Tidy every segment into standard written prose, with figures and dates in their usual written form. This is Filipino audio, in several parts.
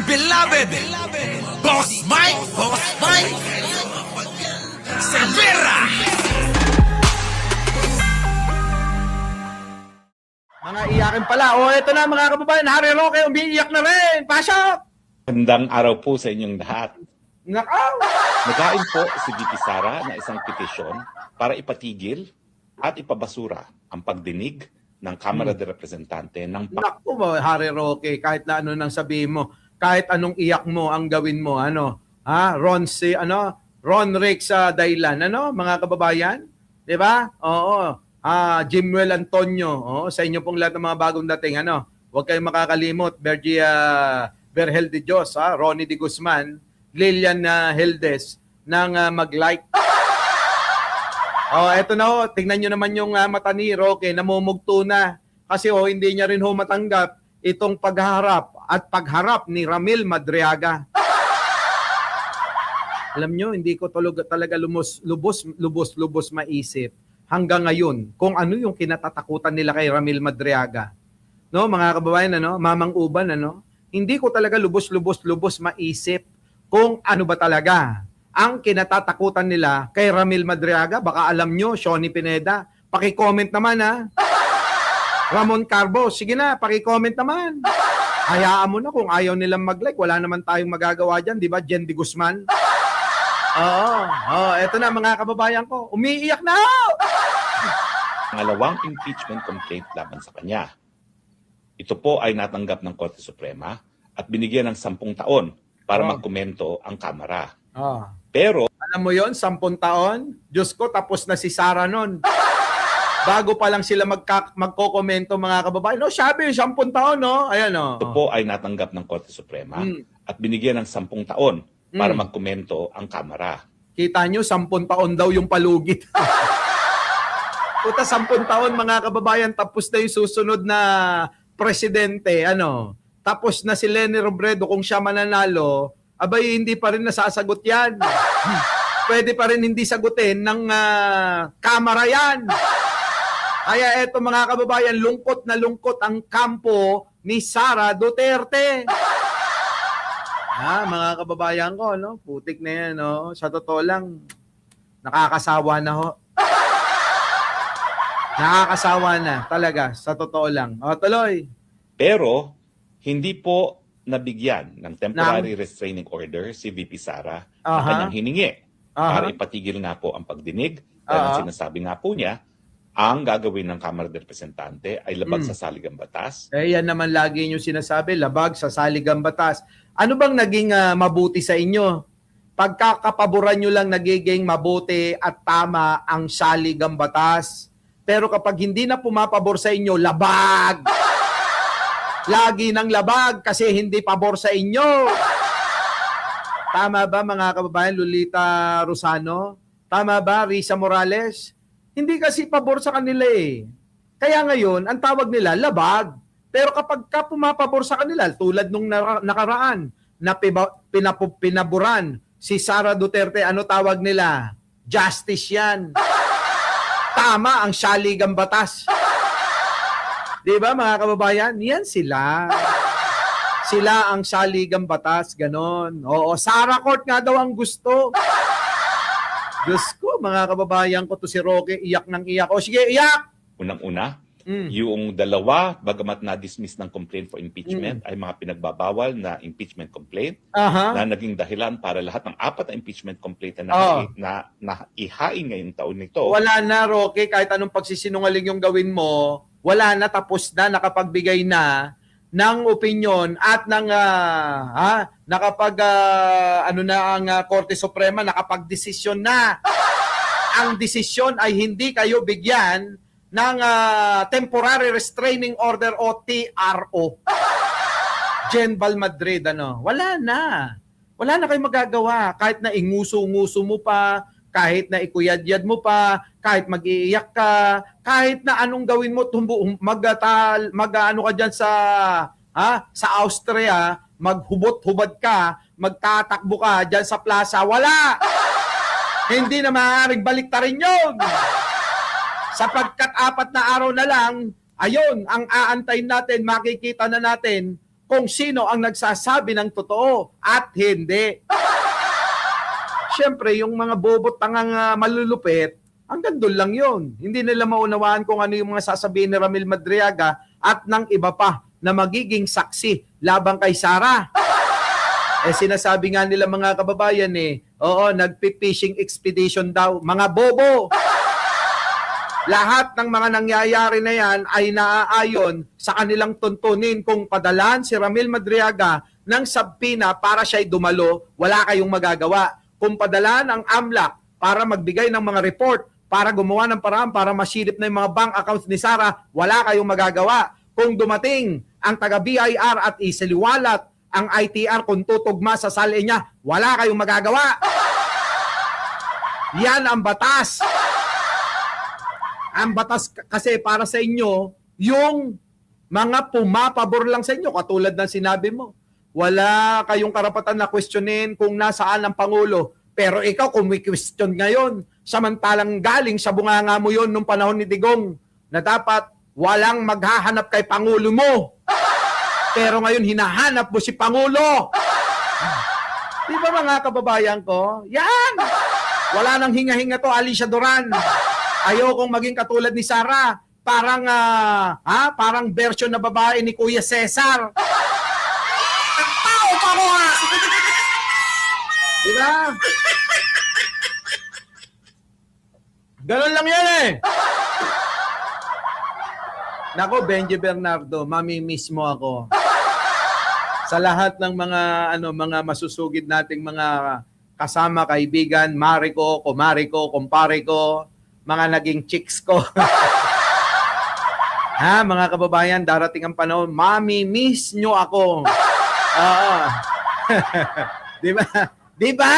beloved Boss Mike Cervera. Mga iyakin pala. O, eto na mga kababayan. Harry Roque, umiiyak na rin. Pasok! Magandang araw po sa inyong lahat. Nakaw! Naghain po si VP Sara na isang petisyon para ipatigil at ipabasura ang pagdinig ng Kamara de Representante ng Naku mo, Harry Roque, kahit na ano nang sabihin mo, kahit anong iyak mo ang gawin mo, ano? Ron Rick sa Dailan, ano, mga kababayan? 'Di ba? Oo. Jimuel Antonio, sa inyo pong lahat ng mga bagong dating, ano? Huwag kayong makakalimot, Berhel de Dios, Ronnie de Guzman, Lilian Heldes nang mag-like. Eto na tingnan nyo naman yung mata ni Roque, namumugto na. Kasi hindi niya rin matanggap itong pagharap ni Ramil Madriaga. Alam nyo, hindi ko talaga lubos maisip hanggang ngayon kung ano yung kinatatakutan nila kay Ramil Madriaga. No, mga kababayan, Mamang Uban, hindi ko talaga lubos maisip kung ano ba talaga ang kinatatakutan nila kay Ramil Madriaga. Baka alam nyo, Shoni Pineda, paki-comment naman Ramon Carbo, sige na, paki-comment naman. Hayaan mo na kung ayaw nilang mag-like, wala naman tayong magagawa dyan, di ba? Jen de Guzman. Eto na mga kababayan ko, umiiyak na Pangalawang impeachment complaint laban sa kanya. Ito po ay natanggap ng Korte Suprema at binigyan ng 10 taon para magkomento ang Kamara. Pero alam mo yon, 10 taon? Diyos ko, tapos na si Sara nun. Bago pa lang sila magko-komento mga kababayan. No, sabi, 10 taon, no? Ayan, no? ito po ay natanggap ng Korte Suprema at binigyan ng 10 taon para magkomento ang Kamara. Kita nyo, 10 taon daw yung palugit. Puta, 10 taon mga kababayan, tapos na yung susunod na presidente, Tapos na si Leni Robredo, kung siya mananalo, abay, hindi pa rin nasasagot yan. Pwede pa rin hindi sagutin ng Kamara yan. Kaya eto mga kababayan, lungkot na lungkot ang kampo ni Sara Duterte. Mga kababayan ko, putik na yan, Sa totoo lang, nakakasawa na ho. Nakakasawa na, talaga, sa totoo lang. Tuloy. Pero hindi po nabigyan ng temporary restraining order si VP Sara na kanyang hiningi para ipatigil nga po ang pagdinig. Dahil ang sinasabi nga po niya, ang gagawin ng Kamara de Representante ay labag sa saligang batas. Yan naman lagi nyo sinasabi, labag sa saligang batas. Ano bang naging mabuti sa inyo? Pagkakapaboran nyo lang nagiging mabuti at tama ang saligang batas. Pero kapag hindi na pumapabor sa inyo, labag! Lagi ng labag kasi hindi pabor sa inyo. Tama ba mga kababayan, Lolita Rosano? Tama ba, Risa Morales? Hindi kasi pabor sa kanila Kaya ngayon, ang tawag nila, labag. Pero kapag ka pumapabor sa kanila, tulad nung nakaraan, na pinaboran si Sara Duterte, ano tawag nila? Justice yan. Tama ang saligang batas. Di ba mga kababayan? Yan sila. Sila ang saligang batas, ganon. Sara Court nga daw ang gusto. Diyos ko, mga kababayan ko to si Roque, iyak ng iyak. Sige, iyak! Unang-una, yung dalawa, bagamat na-dismiss ng complaint for impeachment, ay mga pinagbabawal na impeachment complaint na naging dahilan para lahat ng 4 na impeachment complaint na ihain ngayong taon nito. Wala na, Roque, kahit anong pagsisinungaling yung gawin mo, wala na, tapos na, nakapagbigay na ng opinyon at ng ang Korte Suprema nakapagdesisyon na. Ang desisyon ay hindi kayo bigyan ng temporary restraining order o TRO. General Madrid, wala na. Wala na kayong magagawa. Kahit na inguso-nguso mo pa, kahit na ikuyad-yad mo pa, kahit mag-iiyak ka, kahit na anong gawin mo, mag-ano ka dyan sa Austria, maghubot-hubad ka, magtatakbo ka dyan sa plaza, wala! Hindi na maaaring baliktarin yun! Sapagkat 4 na araw na lang, ayun, ang aantayin natin, makikita na natin kung sino ang nagsasabi ng totoo at hindi. Siyempre, yung mga bobot tangang malulupit, hanggang doon lang yun. Hindi nila maunawaan kung ano yung mga sasabihin ni Ramil Madriaga at ng iba pa na magiging saksi labang kay Sara. Sinasabi nga nila mga kababayan nagpi-fishing expedition daw. Mga bobo! Lahat ng mga nangyayari na yan ay naaayon sa kanilang tuntunin. Kung padalan si Ramil Madriaga ng sabpina para siya'y dumalo, wala kayong magagawa. Kung padalan ang AMLAC para magbigay ng mga report, para gumawa ng paraan para masilip na yung mga bank accounts ni Sara, wala kayong magagawa. Kung dumating ang taga-BIR at isiliwalat ang ITR kung tutugma sa sali niya, wala kayong magagawa. Yan ang batas. Ang batas kasi para sa inyo, yung mga pumapabor lang sa inyo, katulad ng sinabi mo. Wala kayong karapatan na questionin kung nasaan ang Pangulo. Pero ikaw kung may question ngayon, samantalang galing sa bunganga mo yon nung panahon ni Digong na dapat walang maghahanap kay Pangulo mo. Pero ngayon hinahanap mo si Pangulo. Di ba mga kababayan ko? Yan! Wala nang hinga-hinga to, Alicia Duran. Ayokong maging katulad ni Sara. Parang, parang version na babae ni Kuya Cesar. Tao pa ko ha! Diba? Ganun lang yan Nako, Benji Bernardo, mamimiss mo ako. Sa lahat ng mga masusugid nating mga kasama, kaibigan, mare ko, kumare ko, kumpare ko, mga naging chicks ko. Mga kababayan, darating ang panahon, mamimiss nyo ako. Oo. Diba? Diba?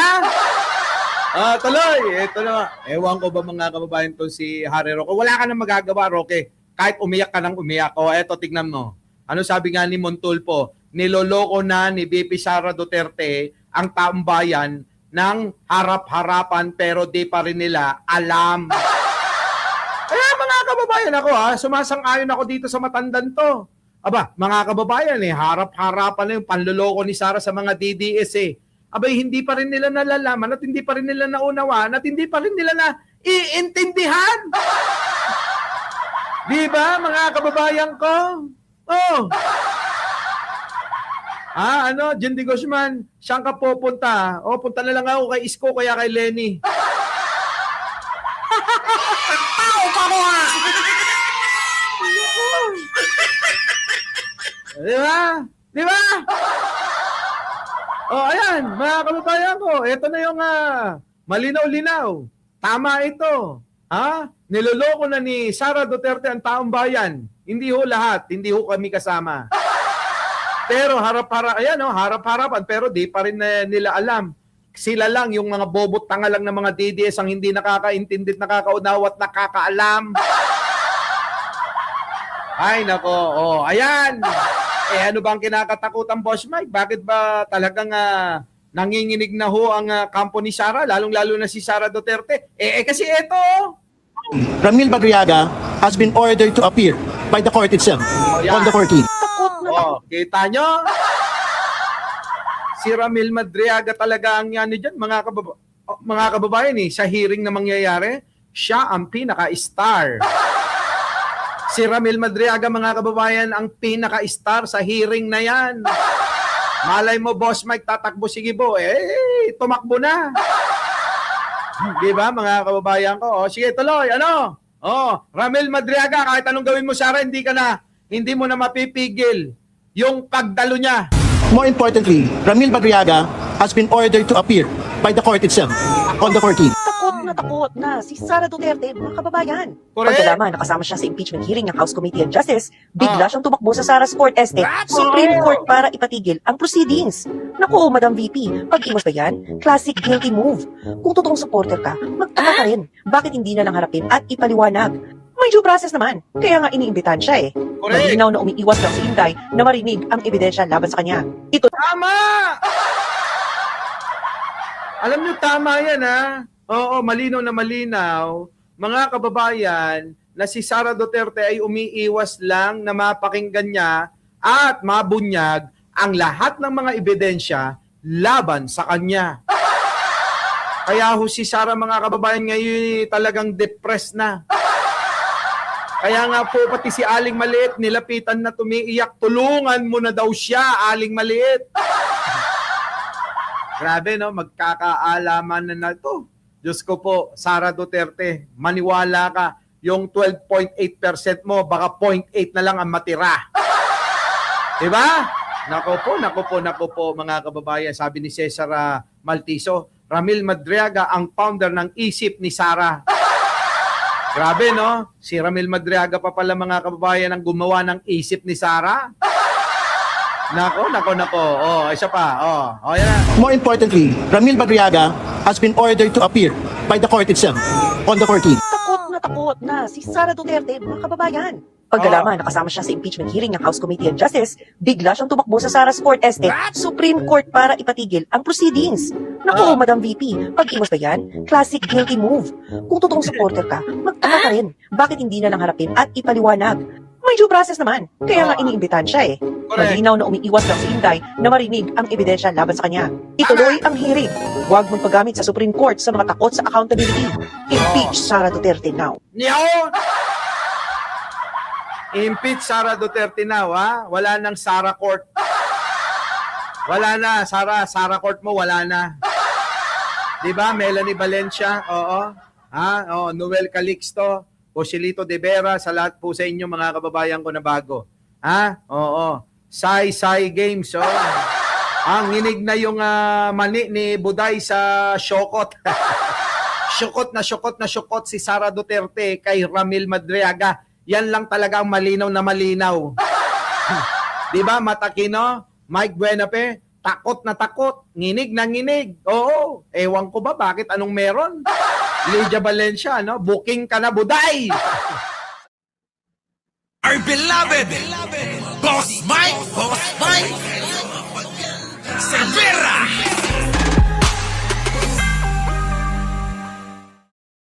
Tuloy. Ito na. Ewan ko ba mga kababayan to si Harry Roque. Wala ka nang magagawa, Roque. Kahit umiyak ka nang umiyak. Eto, tignan mo. Ano sabi nga ni Montulfo? Niloloko na ni BP Sara Duterte ang taong bayan ng harap-harapan pero di pa rin nila alam. Kaya mga kababayan ako sumasang-ayon ako dito sa matandan to. Aba, mga kababayan harap-harapan na yung panloloko ni Sara sa mga DDS Abay, hindi pa rin nila nalalaman at hindi pa rin nila naunawaan at hindi pa rin nila na iintindihan. Di ba, mga kababayan ko? Jindy Guzman, saan ka pupunta? Punta na lang ako kay Isko kaya kay Lenny. Tao pa ko ha! Di ba? Di ba? Ayan, mga kababayan ko, ito na yung malinaw-linaw. Tama ito. Niloloko na ni Sara Duterte ang taong bayan. Hindi ho lahat, hindi ho kami kasama. Pero harap-harapan, pero di pa rin nila alam. Sila lang, yung mga bobot tanga lang ng mga DDS ang hindi nakakaintindi, nakakaunawa at nakakaalam. Ay, nako. Ayan. Ano ba ang kinakatakutan, Boss Mike? Bakit ba talagang nanginginig na ho ang kampo ni Sara, lalong-lalo na si Sara Duterte? Kasi eto. Ramil Madriaga has been ordered to appear by the court itself on the 14th. Kita nyo? Si Ramil Madriaga talaga ang yan dyan, mga kababayan sa hearing na mangyayari, siya ang pinaka-star. Si Ramil Madriaga, mga kababayan, ang pinaka-star sa hearing na yan. Malay mo, Boss Mike, tatakbo si Gibo. Tumakbo na. Di ba, mga kababayan ko? Sige, tuloy. Ramil Madriaga, kahit anong gawin mo, Sara, hindi mo na mapipigil yung pagdalo niya. More importantly, Ramil Madriaga has been ordered to appear by the court itself on the 14th. Takot na si Sara Duterte, mga kababayan. Correct. Pagkalaman, nakasama siya sa impeachment hearing ng House Committee on Justice, bigla siyang tumakbo sa Sara's Court Supreme Court para ipatigil ang proceedings. Naku, Madam VP, pag-iwas ba yan? Classic guilty move. Kung totoong supporter ka, magtaka ka rin. Bakit hindi na lang harapin at ipaliwanag? May due process naman. Kaya nga iniimbitahan siya Correct. Malinaw na umiiwas lang si Inday na marinig ang ebidensya laban sa kanya. Ito Tama! Alam niyo, tama yan Oo, malinaw na malinaw. Mga kababayan, na si Sara Duterte ay umiiwas lang na mapakinggan niya at mabunyag ang lahat ng mga ebidensya laban sa kanya. Kaya ho si Sara, mga kababayan, ngayon talagang depressed na. Kaya nga po pati si Aling Maliit nilapitan na tumiiyak, tulungan mo na daw siya, Aling Maliit. Grabe, no? Magkakaalaman na to. Diyos ko po, Sara Duterte, maniwala ka, yung 12.8% mo, baka 0.8 na lang ang matira. Diba? Nako po, mga kababayan. Sabi ni Cesar Maltiso, Ramil Madriaga ang founder ng isip ni Sara. Grabe, no? Si Ramil Madriaga pa pala, mga kababayan, ang gumawa ng isip ni Sara. Nako. Oh, isa pa. Oh, yan. More importantly, Ramil Madriaga has been ordered to appear by the court itself on the 14th. Takot na si Sara Duterte, mga kababayan. Pagkalaman, nakasama siya sa impeachment hearing ng House Committee on Justice, bigla siyang tumakbo sa Sara's Court Estate, Supreme Court para ipatigil ang proceedings. Naku, Madam VP, pag-imos ba yan? Classic guilty move. Kung totoong supporter ka, magtaka ka rin. Bakit hindi na lang harapin at ipaliwanag? May due process naman. Kaya nga iniimbitahan siya eh. Malinaw na umiiwas lang si Inday na marinig ang ebidensya laban sa kanya. Ituloy ang hearing. Huwag magpagamit sa Supreme Court sa mga takot sa accountability. Impeach Sara Duterte now. Niyaon! Impeach Sara Duterte now, ha? Wala nang Sara Court. Wala na, Sara Court mo, wala na. Diba? Melanie Valencia, oo. Noel Calixto, Joselito De Vera, sa lahat po sa inyo, mga kababayan ko na bago. Oo. Sai Games, oh. Ang nginig na yung mani ni Buday sa Shokot. Syukot na syukot si Sara Duterte kay Ramil Madriaga. Yan lang talaga ang malinaw na malinaw. Diba, Matakino, Mike Buenape, takot na takot, nginig na nginig. Oo, ewan ko ba bakit, anong meron? Lydia Valencia, no? Booking ka na, Buday! Our beloved Boss Mike!